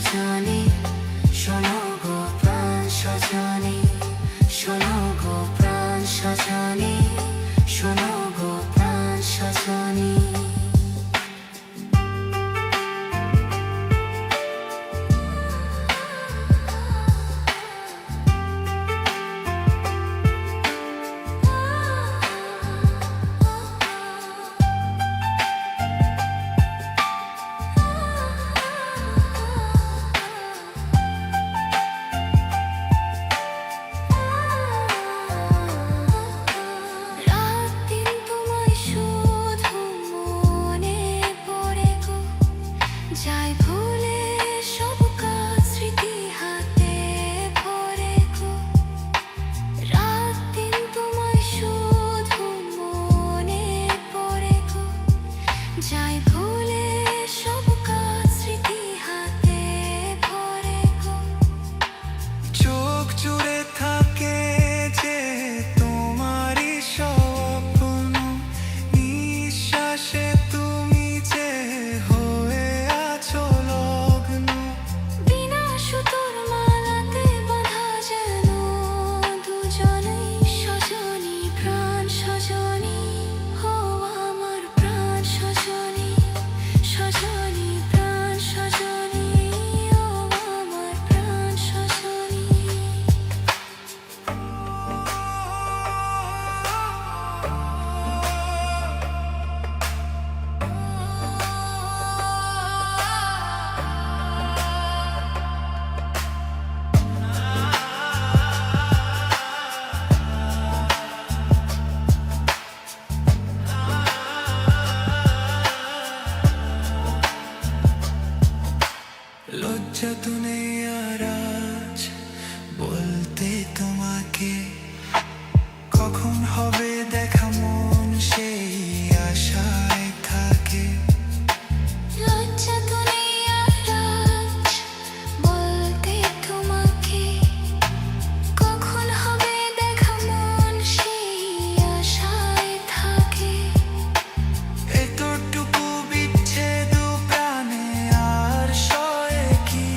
সজনী শোনো গো প্রাণ সজনী শোনো গো প্রাণ সজনী শোনো গো প্রাণ সজনী যাই ভুলে সব কাজ স্মৃতি হাতে ভরে গো রাত দিন তোমায় শুধু মনে পড়ে গো যাই ভুলে সব কাজ স্মৃতি হাতে ভরে গো চোখ জুড়ে থাকে যে তোমারই স্বপ্ন নিঃশ্বাসে তুমি যে হয়ে আছো লগ্ন বিনা সুতোর মালাতে বাঁধা যেন দুজনেই সজনী প্রাণ সজনী হো আমার প্রাণ সজনী সজনী প্রাণ সজনী ও আমার প্রাণ সজনী লজ্জা তো নেই আর আজ বলতে তোমাকে কখন হবে দেখা মন সেই আশায় থাকে লজ্জা তো নেই আর আজ বলতে তোমাকে কখন হবে দেখা মন সেই আশায় থাকে এতটুকু বিচ্ছেদ প্রাণে আর সয়ে কি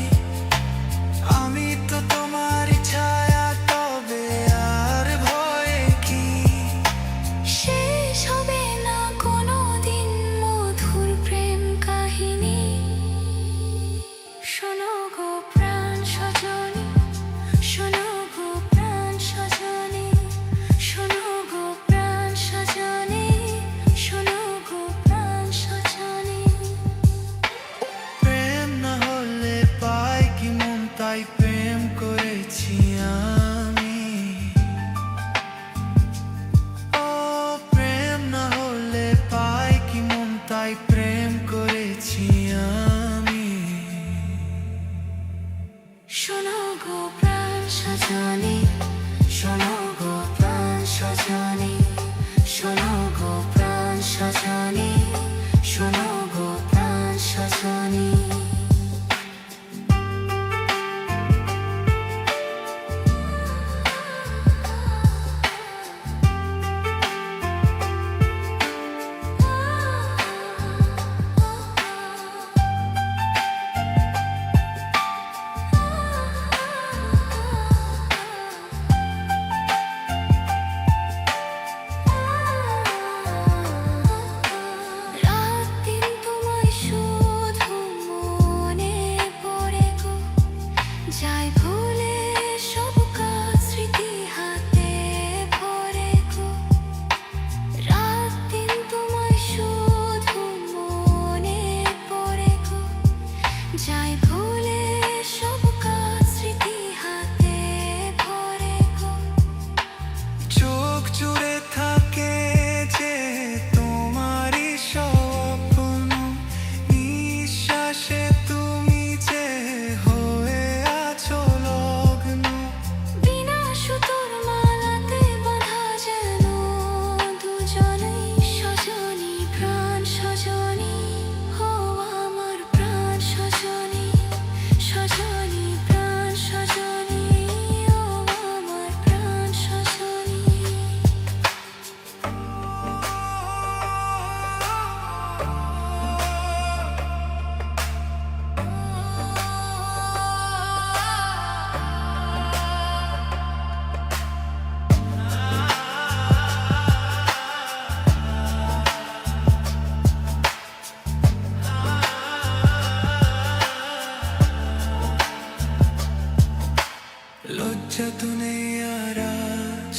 লজ্জা তো নেই আর আজ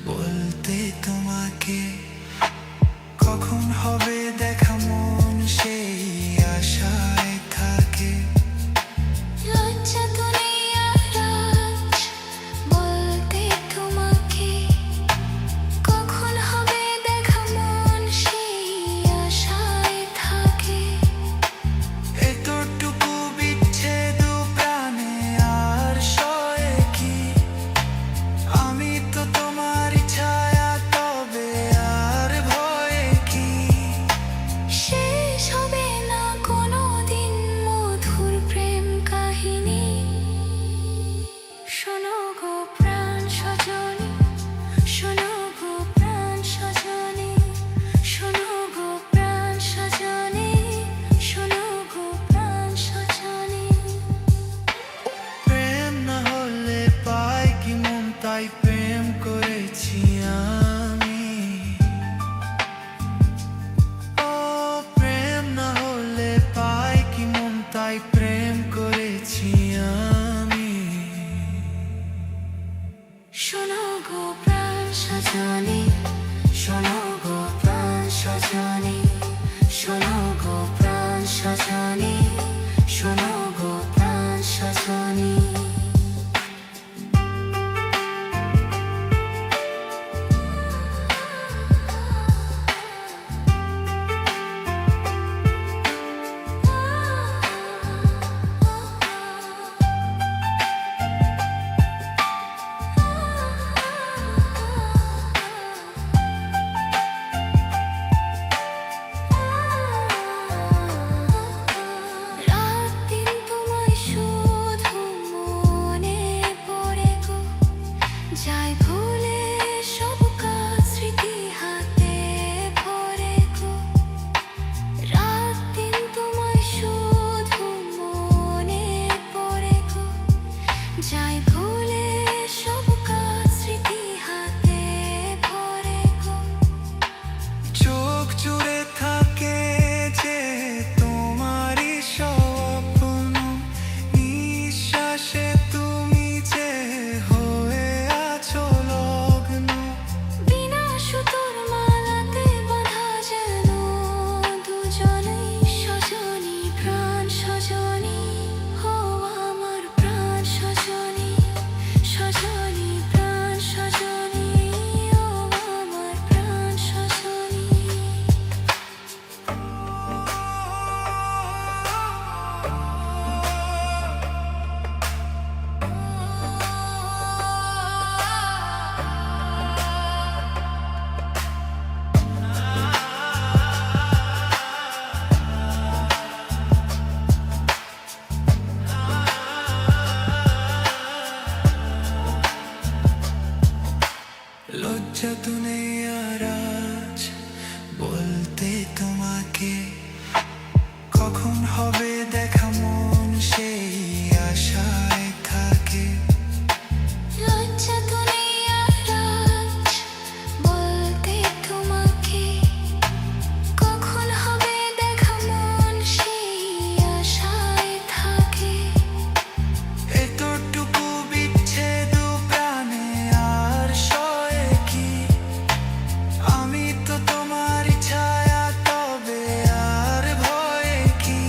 বলতে তোমাকে, কখন হবে দেখা মন সেই আশায় থাকে। লজ্জা তো নেই আর আজ বলতে তোমাকে, কখন হবে দেখা মন সেই আশায় থাকে। এতটুকু বিচ্ছেদ প্রাণে আর সয়ে কি, আমি তো তোমার ছায়া তবে আর ভয়ে কি। শেষ হবে না কোনোদিন মধুর প্রেম কাহিনী। শোনো গো প্রাণ সজনী, শোনো গো প্রাণ সজনী, শোনো গো প্রাণ সজনী, শোনো গো প্রাণ সজনী। প্রেম না হলে পাই কি মন, তাই প্রেম করেছি আমি। ও প্রেম না হলে পাই কি মন, তাই প্রেম করেছি আমি। শোনো গো প্রাণ সজনী, শোনো গো প্রাণ সজনী, শোনো গো প্রাণ সজনী, শোনো গো প্রাণ সজনী। রাত দিন তোমায় শুধু মনে পড়ে গো, যাই ভুলে সব কাজ স্মৃতি হাতে ভরে গো। রাত দিন তোমায় শুধু মনে পড়ে গো, যাই ভুলে সব কাজ স্মৃতি হাতে ভরে গো। চোখ জুড়ে থাকে যে তোমারই স্বপ্ন, নিঃশ্বাসে তুমি যে হয়ে আছো লগ্ন। বিনা সুতোর মালাতে বাঁধা যেন দুজনেই সজনী, প্রাণ সজনী। ও আমার প্রাণ সজনী, সজনী প্রাণ সজনী। ও আমার প্রাণ সজনী। লজ্জা তো নেই আর আজ বলতে তোমাকে, কখন হবে দেখা মন সেই আশায় থাকে। লজ্জা তো নেই আর আজ বলতে তোমাকে, কখন হবে দেখা মন সেই আশায় থাকে। এতটুকু বিচ্ছেদ প্রাণে আর সয়ে কি, আমি তো তোমার ছায়া তবে আর ভয়ে কি।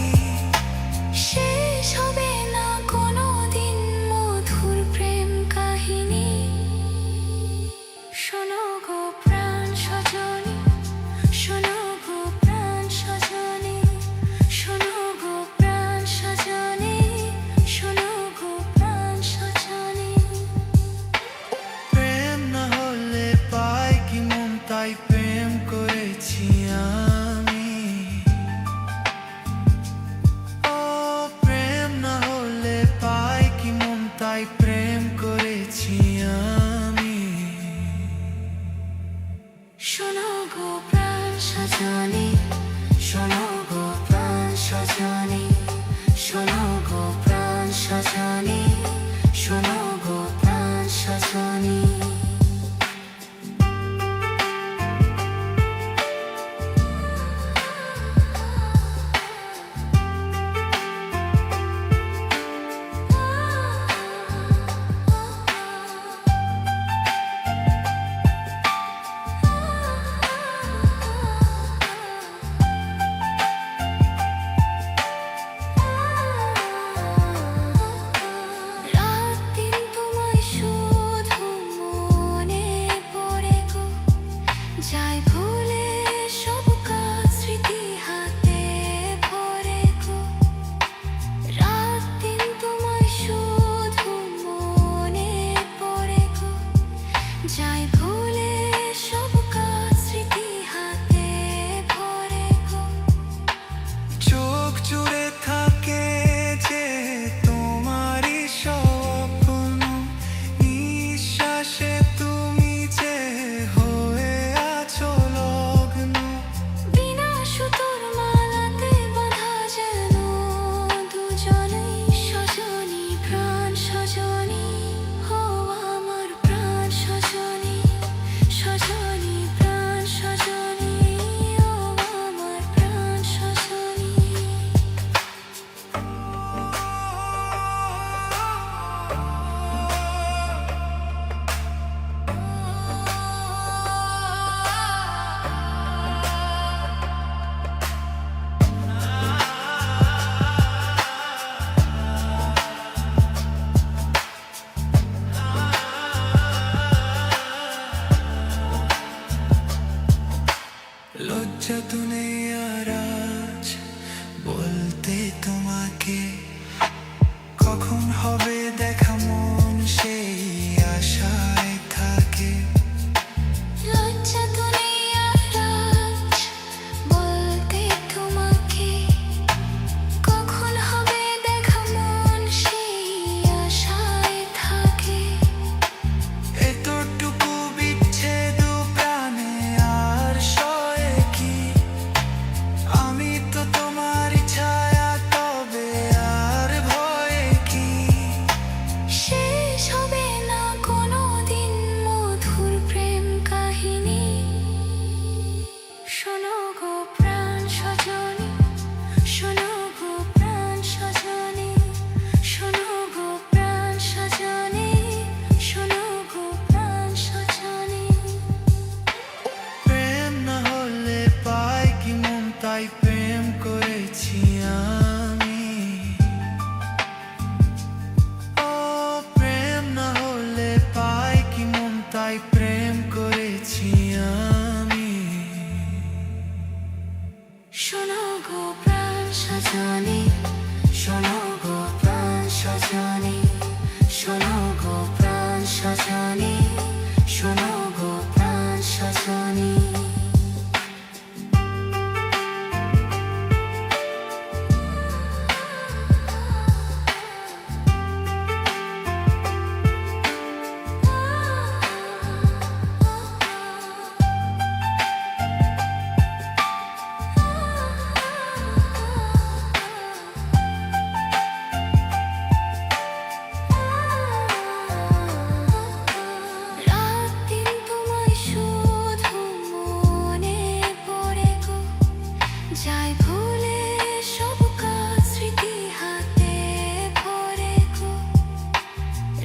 সজনী শোনো গো প্রাণ সজনী শোনো গো প্রাণ সজনী শোনো গো প্রাণ সজনী যাই ভুলে সব কাজ স্মৃতি হাতে ভরে গো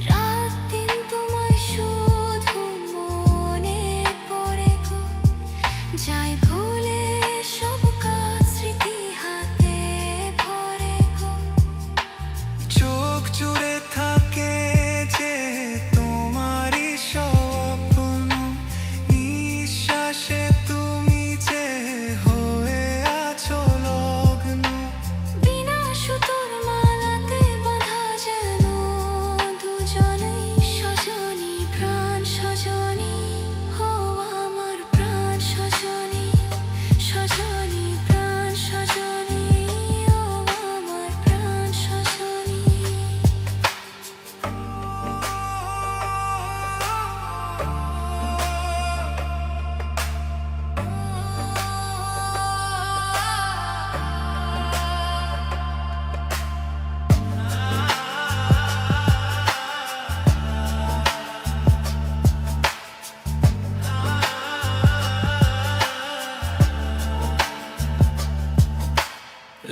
রাত দিন তোমায় শুধু মনে পড়ে গো যাই ভুলে সব কাজ স্মৃতি হাতে ভরে গো চোখ জুড়ে থাকে যে তোমারই স্বপ্ন নিঃশ্বাসে তুমি যে হয়ে আছো লগ্ন বিনা সুতোর মালাতে বাঁধা যেন দুজনেই সজনী প্রাণ সজনী ও আমার প্রাণ সজনী সজনী প্রাণ সজনী ও আমার প্রাণ সজনী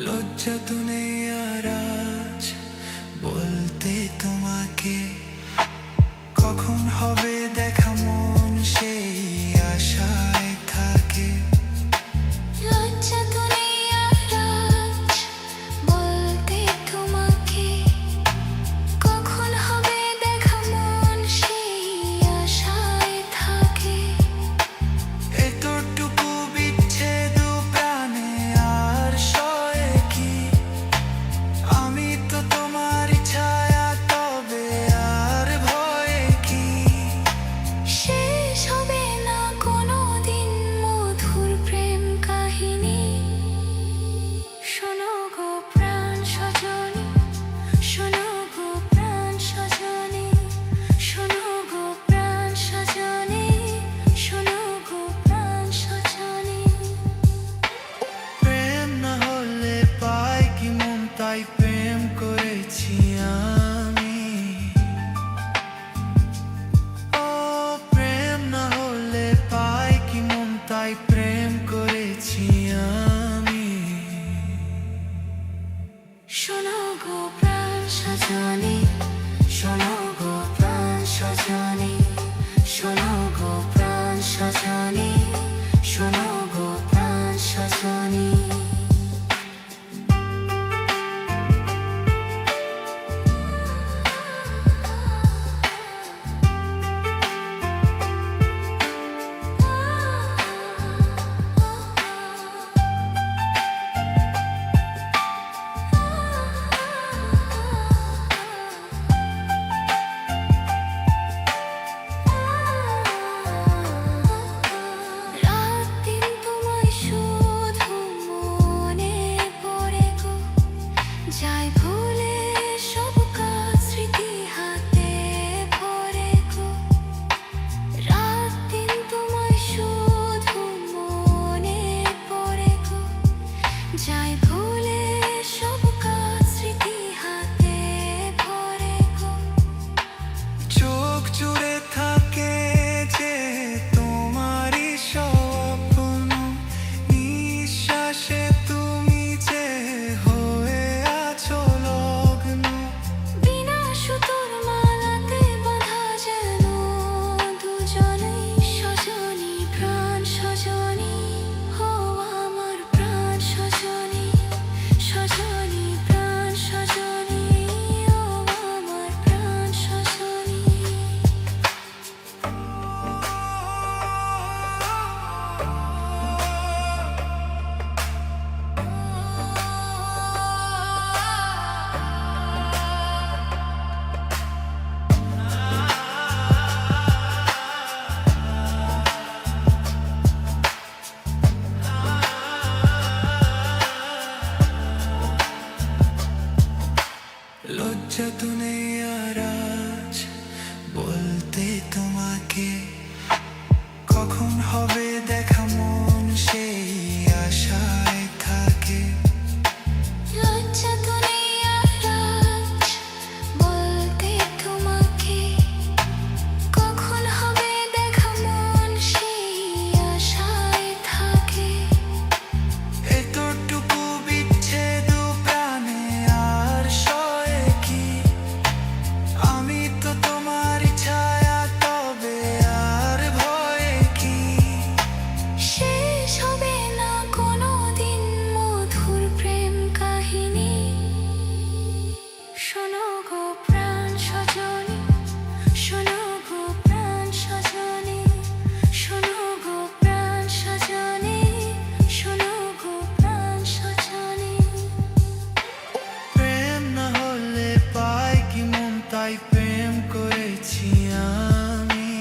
লজ্জা তো নেই আর আজ বলতে তোমাকে কখন হবে দেখা মন সেই আশায় থাকে লজ্জা তো নেই আর আজ বলতে তোমাকে কখন হবে দেখা মন সেই আশায় থাকে এতটুকু বিচ্ছেদ প্রাণে আর সয়ে কি আমি তো তোমার ছায়া তবে আর ভয়ে কি শেষ হবে না কোনোদিন মধুর প্রেম কাহিনী শোনো গো প্রাণ সজনী শোনো গো প্রাণ সজনী শোনো গো প্রাণ সজনী শোনো গো প্রাণ সজনী প্রেম না হলে পাই কি মন তাই প্রেম করেছি আমি ও প্রেম না হলে পাই কি মন তাই প্রেম করেছি আমি শোনো গো প্রাণ সজনী শোনো গো প্রাণ সজনী শোনো গো প্রাণ সজনী শোনো গো প্রাণ সজনী লজ্জা তো নেই আর আজ বলতে তোমাকে, কখন হবে দেখা মন সেই আশায় থাকে। লজ্জা তো নেই আর আজ বলতে তোমাকে, কখন হবে দেখা মন সেই আশায় থাকে। এতটুকু বিচ্ছেদ প্রাণে আর সয়ে কি, আমি তো তোমার ছায়া তবে আর ভয়ে কি। শেষ হবে না কোনোদিন মধুর প্রেম কাহিনী। শোনো গো প্রাণ সজনী, শোনো গো প্রাণ সজনী, শোনো গো প্রাণ সজনী, শোনো গো প্রাণ সজনী। প্রেম না হলে পাই কি মন, তাই প্রেম করেছি আমি।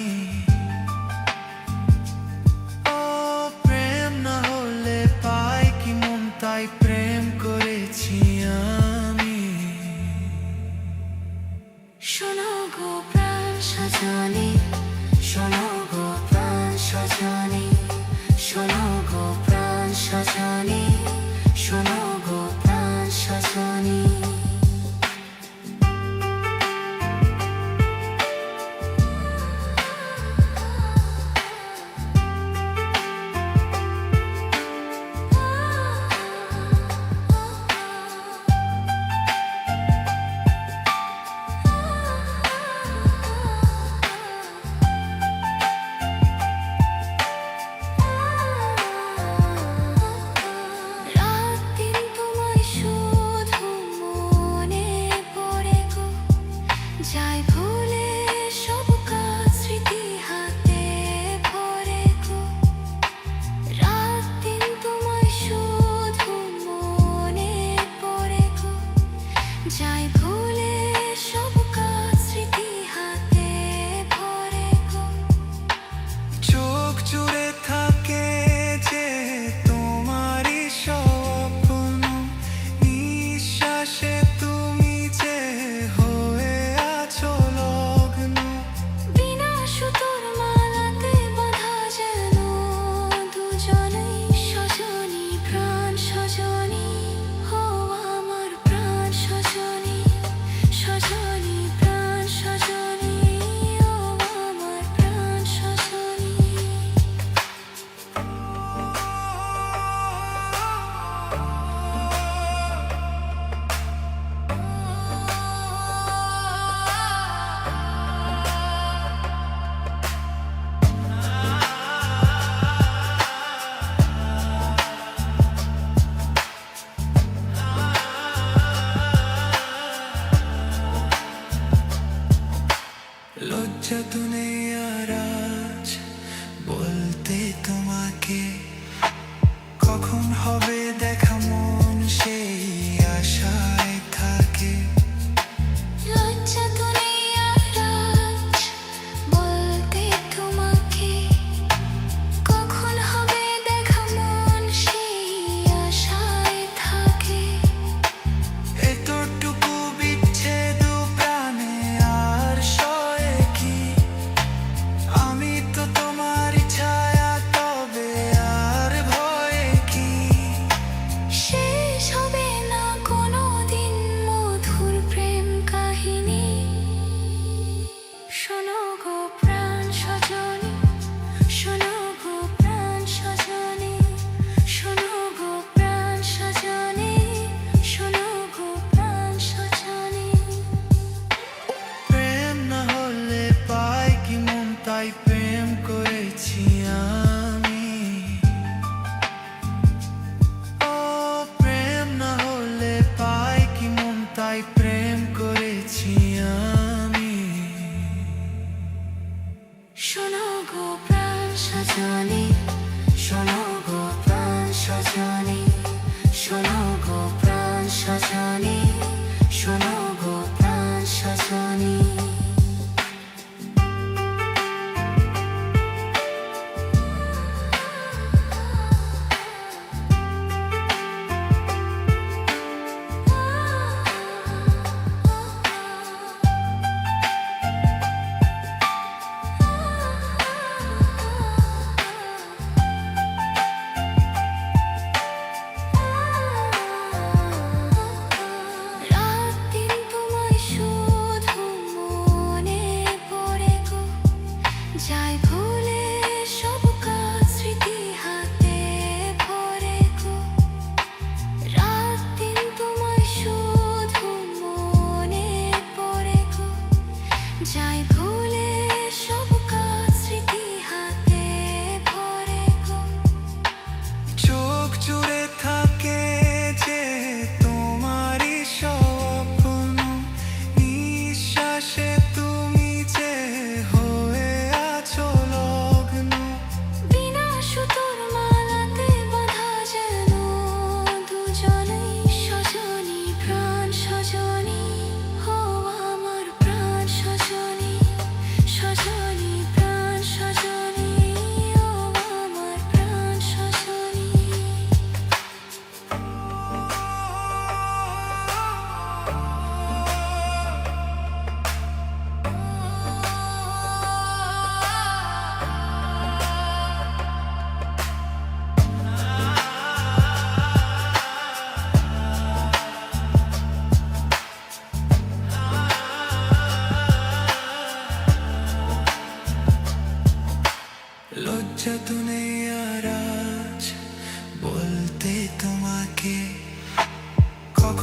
ও প্রেম না হলে পাই কি মন, তাই প্রেম করেছি আমি। শোনো গো প্রাণ সজনী, শোনো গো প্রাণ সজনী, শোনো গো প্রাণ সজনী, শোনো গো প্রাণ সজনী। রাত দিন তোমায় শুধু মনে পড়ে গো, যাই ভুলে সব কাজ স্মৃতি হাতে ভরে গো। রাত দিন তোমায় শুধু মনে পড়ে গো, যাই ভুলে সব কাজ স্মৃতি হাতে ভরে গো। চোখ জুড়ে থাকে যে তোমারই স্বপ্ন, নিঃশ্বাসে তুমি যে হয়ে আছো লগ্ন। বিনা সুতোর মালাতে বাঁধা যেন দুজনেই সজনী, প্রাণ সজনী, ও আমার প্রাণ সজনী।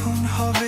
কখন হবে